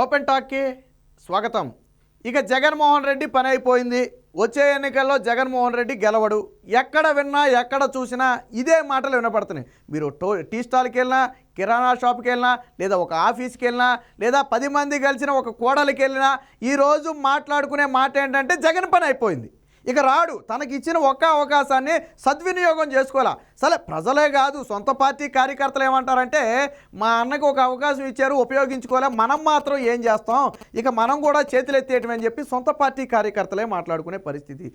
Open టాక్కి స్వాగతం. ఇక జగన్మోహన్ రెడ్డి పని అయిపోయింది. వచ్చే ఎన్నికల్లో జగన్మోహన్ రెడ్డి గెలవడు. ఎక్కడ విన్నా ఎక్కడ చూసినా ఇదే మాటలు వినపడుతున్నాయి. మీరు టీ స్టాల్కి వెళ్ళినా, కిరాణా షాప్కి వెళ్ళినా, లేదా ఒక ఆఫీస్కి వెళ్ళినా, లేదా 10 మంది కలిసిన ఒక కూడలికి వెళ్ళినా ఈరోజు మాట్లాడుకునే మాట ఏంటంటే జగన్ పని అయిపోయింది, ఇక రాడు. తనకి ఇచ్చిన ఒక్క అవకాశాన్ని సద్వినియోగం చేసుకోవాలా. సరే, ప్రజలే కాదు, సొంత పార్టీ కార్యకర్తలు ఏమంటారంటే మా అన్నకు ఒక అవకాశం ఇచ్చారు, ఉపయోగించుకోలే, మనం మాత్రం ఏం చేస్తాం, ఇక మనం కూడా చేతులు ఎత్తేయటమని చెప్పి సొంత పార్టీ కార్యకర్తలే మాట్లాడుకునే పరిస్థితి.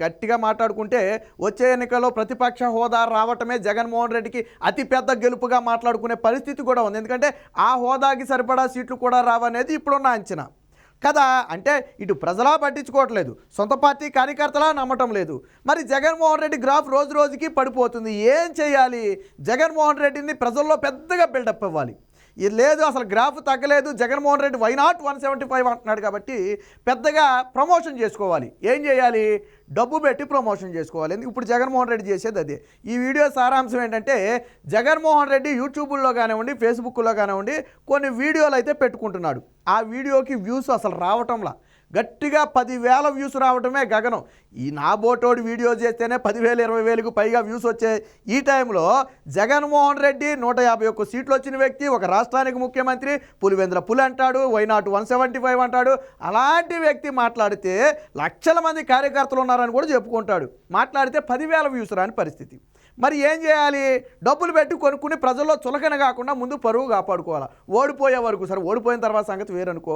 గట్టిగా మాట్లాడుకుంటే వచ్చే ఎన్నికల్లో ప్రతిపక్ష హోదా రావటమే జగన్మోహన్ రెడ్డికి అతిపెద్ద గెలుపుగా మాట్లాడుకునే పరిస్థితి కూడా ఉంది. ఎందుకంటే ఆ హోదాకి సరిపడా సీట్లు కూడా రావనేది ఇప్పుడున్న అంచనా కదా. అంటే ఇటు ప్రజలా పట్టించుకోవట్లేదు, సొంత పార్టీ కార్యకర్తలా నమ్మటం లేదు. మరి జగన్మోహన్ రెడ్డి గ్రాఫ్ రోజు రోజుకి పడిపోతుంది. ఏం చేయాలి? జగన్మోహన్ రెడ్డిని ప్రజల్లో పెద్దగా బిల్డప్ ఇవ్వాలి. ఇది లేదు, అసలు గ్రాఫ్ తగ్గలేదు, జగన్మోహన్ రెడ్డి వై నాట్ 175 అంటున్నాడు కాబట్టి పెద్దగా ప్రమోషన్ చేసుకోవాలి. ఏం చేయాలి? డబ్బు పెట్టి ప్రమోషన్ చేసుకోవాలి. ఎందుకు ఇప్పుడు జగన్మోహన్ రెడ్డి చేసేది అదే. ఈ వీడియో సారాంశం ఏంటంటే జగన్మోహన్ రెడ్డి యూట్యూబ్లో కానివ్వండి, ఫేస్బుక్లో కానివ్వండి కొన్ని వీడియోలు అయితే పెట్టుకుంటున్నాడు. ఆ వీడియోకి వ్యూస్ అసలు రావటంలా, గట్టిగా 10,000 వ్యూస్ రావటమే గగనం. ఈ నా బోటోడు వీడియో చేస్తేనే 10,000 20,000కు పైగా వ్యూస్ వచ్చాయి. ఈ టైంలో జగన్మోహన్ రెడ్డి 151 సీట్లు వచ్చిన వ్యక్తి, ఒక రాష్ట్రానికి ముఖ్యమంత్రి, పులివెందుల పులి అంటాడు, వై నాట్ 175 అంటాడు. అలాంటి వ్యక్తి మాట్లాడితే లక్షల మంది కార్యకర్తలు ఉన్నారని కూడా చెప్పుకుంటాడు. మాట్లాడితే 10,000 వ్యూస్ రాని పరిస్థితి. మరి ఏం చేయాలి? డబ్బులు పెట్టి కొనుక్కుని ప్రజల్లో చులకన కాకుండా ముందు పరువు కాపాడుకోవాలి. ఓడిపోయే వరకు, సరే ఓడిపోయిన తర్వాత సంగతి వేరనుకో.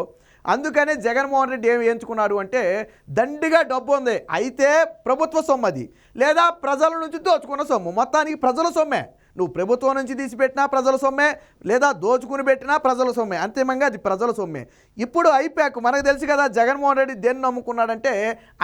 అందుకనే జగన్మోహన్ రెడ్డి ఏమి ఎంచుకున్నాడు అంటే దండిగా డబ్బు ఉంది, అయితే ప్రభుత్వ సొమ్ము అది, లేదా ప్రజల నుంచి దోచుకున్న సొమ్ము, మొత్తానికి ప్రజల సొమ్మే. నువ్వు ప్రభుత్వం నుంచి తీసిపెట్టినా ప్రజల సొమ్మే, లేదా దోచుకుని పెట్టినా ప్రజల సొమ్మే, అంతిమంగా అది ప్రజల సొమ్మే. ఇప్పుడు ఐప్యాక్ మనకు తెలుసు కదా, జగన్మోహన్ రెడ్డి దేన్ని నమ్ముకున్నాడంటే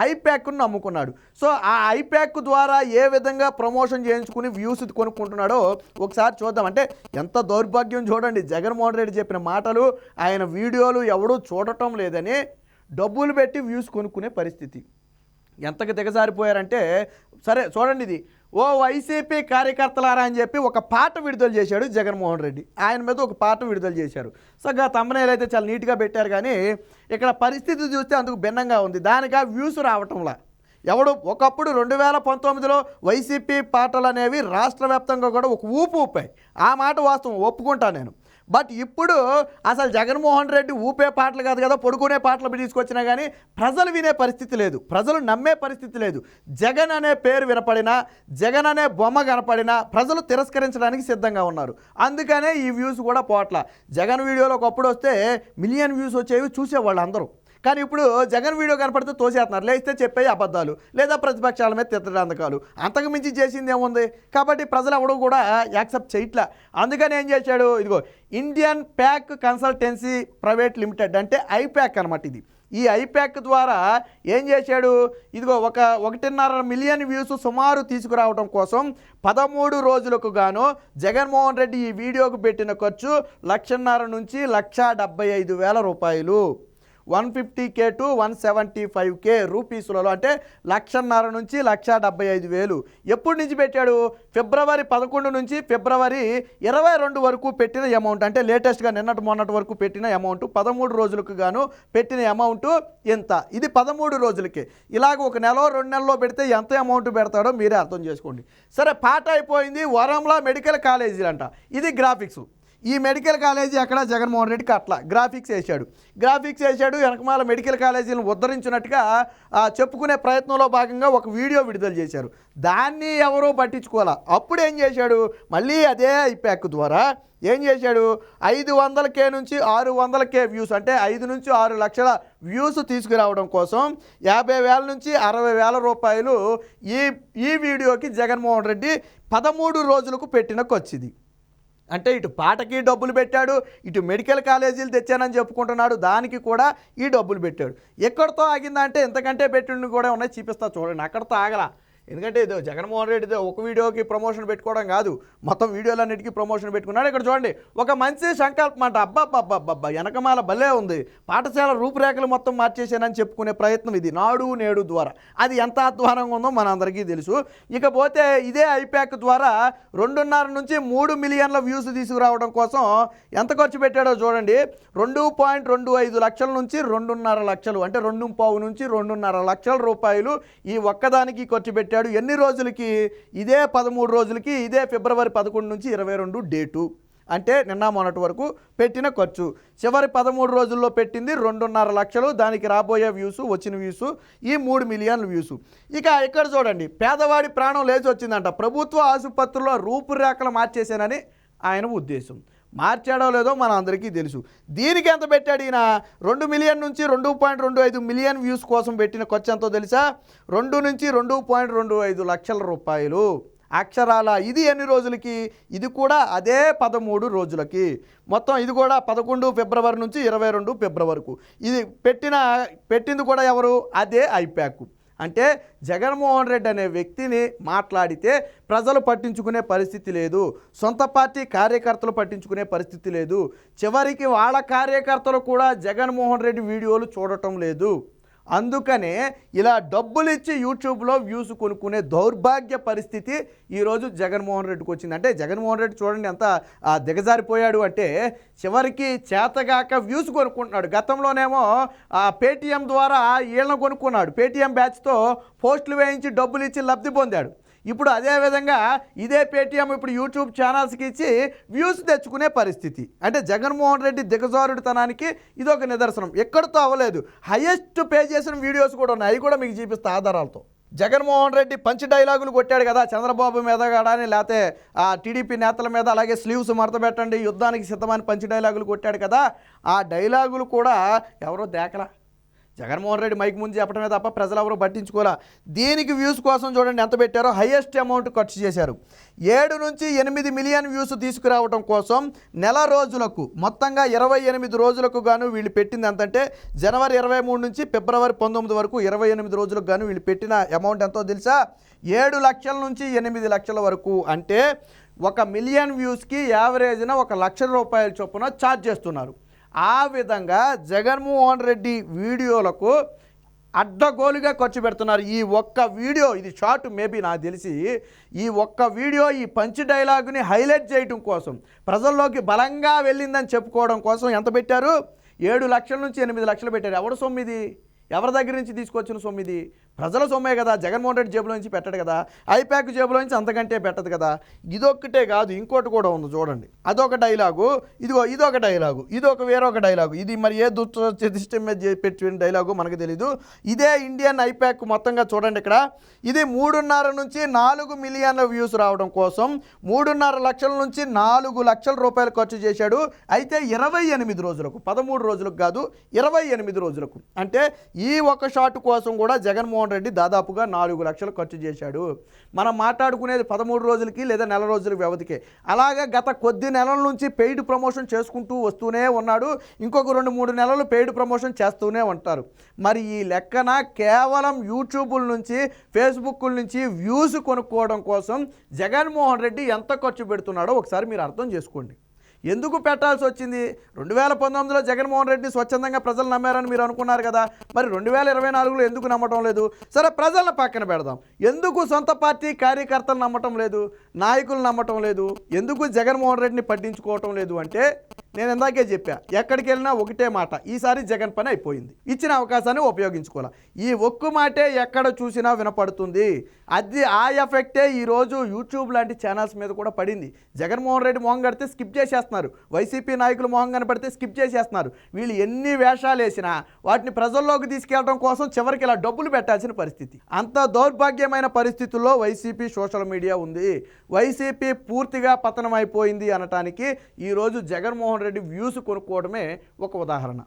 ఐప్యాక్ను నమ్ముకున్నాడు. సో ఆ ఐప్యాక్ ద్వారా ఏ విధంగా ప్రమోషన్ చేయించుకుని వ్యూస్ కొనుక్కుంటున్నాడో ఒకసారి చూద్దాం. అంటే ఎంత దౌర్భాగ్యం చూడండి, జగన్మోహన్ రెడ్డి చెప్పిన మాటలు, ఆయన వీడియోలు ఎవడూ చూడటం లేదని డబ్బులు పెట్టి వ్యూస్ కొనుక్కునే పరిస్థితి. ఎంతకు దిగజారిపోయారంటే, సరే చూడండి, ఇది ఓ వైసీపీ కార్యకర్తలారా అని చెప్పి ఒక పాట విడుదల చేశాడు జగన్మోహన్ రెడ్డి. ఆయన మీద ఒక పాట విడుదల చేశారు. సగ్గా తమ్మనేలు అయితే చాలా నీట్గా పెట్టారు, కానీ ఇక్కడ పరిస్థితి చూస్తే అందుకు భిన్నంగా ఉంది. దానికి వ్యూస్ రావటంలా. ఎవడు ఒకప్పుడు 2019లో వైసీపీ పాటలు అనేవి రాష్ట్ర వ్యాప్తంగా కూడా ఒక ఊపాయి. ఆ మాట వాస్తవం, ఒప్పుకుంటాను నేను. బట్ ఇప్పుడు అసలు జగన్మోహన్ రెడ్డి ఊపే పాటలు కాదు కదా, పడుకునే పాటలు తీసుకొచ్చినా కానీ ప్రజలు వినే పరిస్థితి లేదు, ప్రజలు నమ్మే పరిస్థితి లేదు. జగన్ అనే పేరు వినపడినా, జగన్ అనే బొమ్మ కనపడినా ప్రజలు తిరస్కరించడానికి సిద్ధంగా ఉన్నారు. అందుకనే ఈ వ్యూస్ కూడా పోట్ల. జగన్ వీడియోలో ఒకప్పుడు వస్తే మిలియన్ వ్యూస్ వచ్చేవి, చూసేవాళ్ళు అందరూ. కానీ ఇప్పుడు జగన్ వీడియో కనపడితే తోసేస్తున్నారు, లేస్తే చెప్పే అబద్ధాలు, లేదా ప్రతిపక్షాల మీద తిట్టడాంతకాలు, అంతకు మించి చేసింది ఏముంది. కాబట్టి ప్రజలు ఎవడూ కూడా యాక్సెప్ట్ చేయట్లా. అందుకని ఏం చేశాడు, ఇదిగో Indian pack consultancy private limited, అంటే ఐప్యాక్ అనమాట ఇది. ఈ ఐప్యాక్ ద్వారా ఏం చేశాడు, ఇదిగో 1.5 మిలియన్ వ్యూస్ సుమారు తీసుకురావడం కోసం 13 రోజులకు గాను జగన్మోహన్ రెడ్డి ఈ వీడియోకు పెట్టిన ఖర్చు 1,50,000 నుంచి 1,75,000 రూపాయలు. 150K to 175K రూపీసులలో, అంటే 1,50,000 నుంచి 1,75,000. ఎప్పటి నుంచి పెట్టాడు? ఫిబ్రవరి 11 నుంచి ఫిబ్రవరి 22 వరకు పెట్టిన అమౌంట్, అంటే లేటెస్ట్గా మొన్నటి వరకు పెట్టిన అమౌంట్, 13 రోజులకు గాను పెట్టిన అమౌంట్ ఎంత. ఇది 13 రోజులకే. ఇలాగ ఒక నెల 2 నెలల్లో పెడితే ఎంత అమౌంట్ పెడతాడో మీరే అర్థం చేసుకోండి. సరే, పాట అయిపోయింది. వరంలో మెడికల్ కాలేజీలు అంట, ఇది గ్రాఫిక్స్. ఈ మెడికల్ కాలేజీ అక్కడ జగన్మోహన్ రెడ్డికి అట్లా గ్రాఫిక్స్ వేశాడు. వెనకమాల మెడికల్ కాలేజీలను ఉద్ధరించినట్టుగా చెప్పుకునే ప్రయత్నంలో భాగంగా ఒక వీడియో విడుదల చేశారు. దాన్ని ఎవరూ పట్టించుకోవాలా. అప్పుడు ఏం చేశాడు, మళ్ళీ అదే ఐప్యాక్ ద్వారా ఏం చేశాడు, 500K నుంచి 600K వ్యూస్, అంటే 5 నుంచి 6 లక్షల వ్యూస్ తీసుకురావడం కోసం 50,000 నుంచి 60,000 రూపాయలు ఈ వీడియోకి జగన్మోహన్ రెడ్డి 13 రోజులకు పెట్టిన ఖర్చుది. అంటే ఇటు పాటకి డబ్బులు పెట్టాడు, ఇటు మెడికల్ కాలేజీలు తెచ్చానని చెప్పుకుంటున్నాడు, దానికి కూడా ఈ డబ్బులు పెట్టాడు. ఎక్కడితో ఆగిందంటే ఇంతకంటే పెట్టిండు కూడా ఉన్నాయి, చూపిస్తా చూడండి. అక్కడితో ఆగలా. ఎందుకంటే ఇది జగన్మోహన్ రెడ్డి ఒక వీడియోకి ప్రమోషన్ పెట్టుకోవడం కాదు, మొత్తం వీడియోలన్నిటికీ ప్రమోషన్ పెట్టుకున్నాడు. ఇక్కడ చూడండి, ఒక మంచి సంకల్పం అంట. అబ్బా వెనకమాల భలే ఉంది, పాఠశాల రూపురేఖలు మొత్తం మార్చేసానని చెప్పుకునే ప్రయత్నం ఇది నాడు నేడు ద్వారా. అది ఎంత అధ్వానంగా ఉందో మనందరికీ తెలుసు. ఇకపోతే ఇదే ఐప్యాక్ ద్వారా 2.5 నుంచి 3 మిలియన్ల వ్యూస్ తీసుకురావడం కోసం ఎంత ఖర్చు పెట్టాడో చూడండి. 2.25 లక్షల నుంచి 2.5 లక్షలు, అంటే 2.5 నుంచి 2.5 లక్షల రూపాయలు ఈ ఒక్కదానికి ఖర్చు పెట్టాడు. ఎన్ని రోజులకి? ఇదే 13 రోజులకి, ఇదే ఫిబ్రవరి 11 నుంచి 22 డేటు, అంటే నిన్న మొన్నటి వరకు పెట్టిన ఖర్చు. చివరి 13 రోజుల్లో పెట్టింది 2.5 లక్షలు. దానికి రాబోయే వ్యూస్, వచ్చిన వ్యూస్ ఈ 3 మిలియన్ల వ్యూస్. ఇక ఇక్కడ చూడండి, పేదవాడి ప్రాణం లేచి వచ్చిందంట. ప్రభుత్వ ఆసుపత్రుల్లో రూపురేఖలు మార్చేసానని ఆయన ఉద్దేశం. మార్చాడో లేదో మన అందరికీ తెలుసు. దీనికి ఎంత పెట్టాడు ఈయన? 2 మిలియన్ నుంచి 2.25 మిలియన్ వ్యూస్ కోసం పెట్టిన ఖర్చు ఎంతో తెలుసా? 2 నుంచి 2.25 లక్షల రూపాయలు. అక్షరాల ఇది ఎన్ని రోజులకి? ఇది కూడా అదే 13 రోజులకి. మొత్తం ఇది కూడా 11 ఫిబ్రవరి నుంచి 22 ఫిబ్రవరి వరకు. ఇది పెట్టింది కూడా ఎవరు? అదే ఐప్యాక్. అంటే జగన్మోహన్ రెడ్డి అనే వ్యక్తిని మాట్లాడితే ప్రజలు పట్టించుకునే పరిస్థితి లేదు, సొంత పార్టీ కార్యకర్తలు పట్టించుకునే పరిస్థితి లేదు, చివరికి వాళ్ళ కార్యకర్తలు కూడా జగన్మోహన్ రెడ్డి వీడియోలు చూడటం లేదు. అందుకనే ఇలా డబ్బులు ఇచ్చి యూట్యూబ్లో వ్యూస్ కొనుక్కునే దౌర్భాగ్య పరిస్థితి ఈరోజు జగన్మోహన్ రెడ్డికి వచ్చింది. అంటే జగన్మోహన్ రెడ్డి చూడండి ఎంత దిగజారిపోయాడు అంటే, చివరికి చేతగాక వ్యూస్ కొనుక్కుంటున్నాడు. గతంలోనేమో పేటీఎం ద్వారా వీళ్ళని కొనుక్కున్నాడు, పేటీఎం బ్యాచ్తో పోస్టులు వేయించి డబ్బులు ఇచ్చి లబ్ధి పొందాడు. ఇప్పుడు అదేవిధంగా ఇదే పేటీఎం ఇప్పుడు యూట్యూబ్ ఛానల్స్కి ఇచ్చి వ్యూస్ తెచ్చుకునే పరిస్థితి. అంటే జగన్మోహన్ రెడ్డి దిగజారుడితనానికి ఇదొక నిదర్శనం. ఎక్కడితో అవ్వలేదు, హైయెస్ట్ పే చేసిన వీడియోస్ కూడా ఉన్నాయి, అవి కూడా మీకు చూపిస్తా ఆధారాలతో. జగన్మోహన్ రెడ్డి పంచ్ డైలాగులు కొట్టాడు కదా, చంద్రబాబు మీద కానీ లేకపోతే టీడీపీ నేతల మీద, అలాగే స్లీవ్స్ మడత పెట్టండి యుద్ధానికి సిద్ధమని పంచ్ డైలాగులు కొట్టాడు కదా, ఆ డైలాగులు కూడా ఎవరో దేకలా. జగన్మోహన్ రెడ్డి మైక్ ముందు చెప్పడమే తప్ప ప్రజలు ఎవరు పట్టించుకోరా. దీనికి వ్యూస్ కోసం చూడండి ఎంత పెట్టారో, హైయెస్ట్ అమౌంట్ ఖర్చు చేశారు. 7 నుంచి 8 మిలియన్ వ్యూస్ తీసుకురావడం కోసం నెల రోజులకు, మొత్తంగా 28 రోజులకు గాను వీళ్ళు పెట్టింది ఎంతంటే, జనవరి 23 నుంచి ఫిబ్రవరి 19 వరకు 28 రోజులకు గాను వీళ్ళు పెట్టిన అమౌంట్ ఎంతో తెలుసా? 7 లక్షల నుంచి 8 లక్షల వరకు. అంటే 1 మిలియన్ వ్యూస్కి యావరేజ్న 1 లక్ష రూపాయల చొప్పున ఛార్జ్ చేస్తున్నారు. ఆ విధంగా జగన్మోహన్ రెడ్డి వీడియోలకు అడ్డగోలుగా ఖర్చు పెడుతున్నారు. ఈ ఒక్క వీడియో, ఇది షార్ట్ మేబీ నాకు తెలిసి, ఈ ఒక్క వీడియో ఈ పంచ్ డైలాగుని హైలైట్ చేయడం కోసం, ప్రజల్లోకి బలంగా వెళ్ళిందని చెప్పుకోవడం కోసం ఎంత పెట్టారు? 7 లక్షల నుంచి 8 లక్షలు పెట్టారు. ఎవరు సొమ్ము ఇది? ఎవరి దగ్గర నుంచి తీసుకొచ్చిన సొమ్ము ఇది? ప్రజల సొమ్మే కదా, జగన్మోహన్ రెడ్డి జేబులో నుంచి పెట్టడు కదా, ఐప్యాక్ జేబులో నుంచి అంతకంటే పెట్టదు కదా. ఇదొక్కటే కాదు, ఇంకోటి కూడా ఉంది చూడండి. అదొక డైలాగు, ఇదొక డైలాగు, వేరొక డైలాగు. ఇది మరి ఏ దుష్ట మీద పెట్టిన డైలాగు మనకు తెలీదు. ఇదే ఇండియన్ ఐప్యాక్ మొత్తంగా చూడండి. ఇక్కడ ఇది 3.5 నుంచి 4 మిలియన్ల వ్యూస్ రావడం కోసం 3.5 లక్షల నుంచి 4 లక్షల రూపాయలు ఖర్చు చేశాడు. అయితే 28 రోజులకు, 13 రోజులకు కాదు, 28 రోజులకు. అంటే ఈ ఒక షాట్ కోసం కూడా జగన్మోహన్ రెడ్డి దాదాపుగా 4 లక్షలు ఖర్చు చేశాడు. మనం మాట్లాడుకునేది 13 రోజులకి లేదా నెల రోజుల వ్యవధికే. అలాగే గత కొద్ది నెలల నుంచి పెయిడ్ ప్రమోషన్ చేసుకుంటూ వస్తూనే ఉన్నాడు. ఇంకొక 2-3 నెలలు పెయిడ్ ప్రమోషన్ చేస్తూనే ఉంటారు. మరి ఈ లెక్కన కేవలం యూట్యూబ్ నుంచి, ఫేస్బుక్ నుంచి వ్యూస్ కొనుక్కోవడం కోసం జగన్మోహన్ రెడ్డి ఎంత ఖర్చు పెడుతున్నాడో ఒకసారి మీరు అర్థం చేసుకోండి. ఎందుకు పెట్టాల్సి వచ్చింది? 2019లో జగన్మోహన్ రెడ్డి స్వచ్ఛందంగా ప్రజలు నమ్మారని మీరు అనుకున్నారు కదా, మరి 2024లో ఎందుకు నమ్మటం లేదు? సరే, ప్రజలను పక్కన పెడదాం. ఎందుకు సొంత పార్టీ కార్యకర్తలు నమ్మటం లేదు, నాయకులు నమ్మటం లేదు, ఎందుకు జగన్మోహన్ రెడ్డిని పట్టించుకోవటం లేదు అంటే, నేను ఇందాకే చెప్పా, ఎక్కడికి వెళ్ళినా ఒకటే మాట, ఈసారి జగన్ పని అయిపోయింది, ఇచ్చిన అవకాశాన్ని ఉపయోగించుకోవాలి. ఈ ఒక్క మాటే ఎక్కడ చూసినా వినపడుతుంది. అది ఆ ఎఫెక్టే ఈరోజు యూట్యూబ్ లాంటి ఛానల్స్ మీద కూడా పడింది. జగన్మోహన్ రెడ్డి మొహం కడితే స్కిప్ చేసేస్తున్నారు, వైసీపీ నాయకులు మొహం కనపడితే స్కిప్ చేసేస్తున్నారు. వీళ్ళు ఎన్ని వేషాలు వేసినా వాటిని ప్రజల్లోకి తీసుకెళ్ళడం కోసం చివరికి ఇలా డబ్బులు పెట్టాల్సిన పరిస్థితి. అంత దౌర్భాగ్యమైన పరిస్థితుల్లో వైసీపీ సోషల్ మీడియా ఉంది. వైసీపీ పూర్తిగా పతనం అయిపోయింది అనటానికి ఈరోజు జగన్మోహన్ రెడ్డి వ్యూస్ కొనుక్కోవడమే ఒక ఉదాహరణ.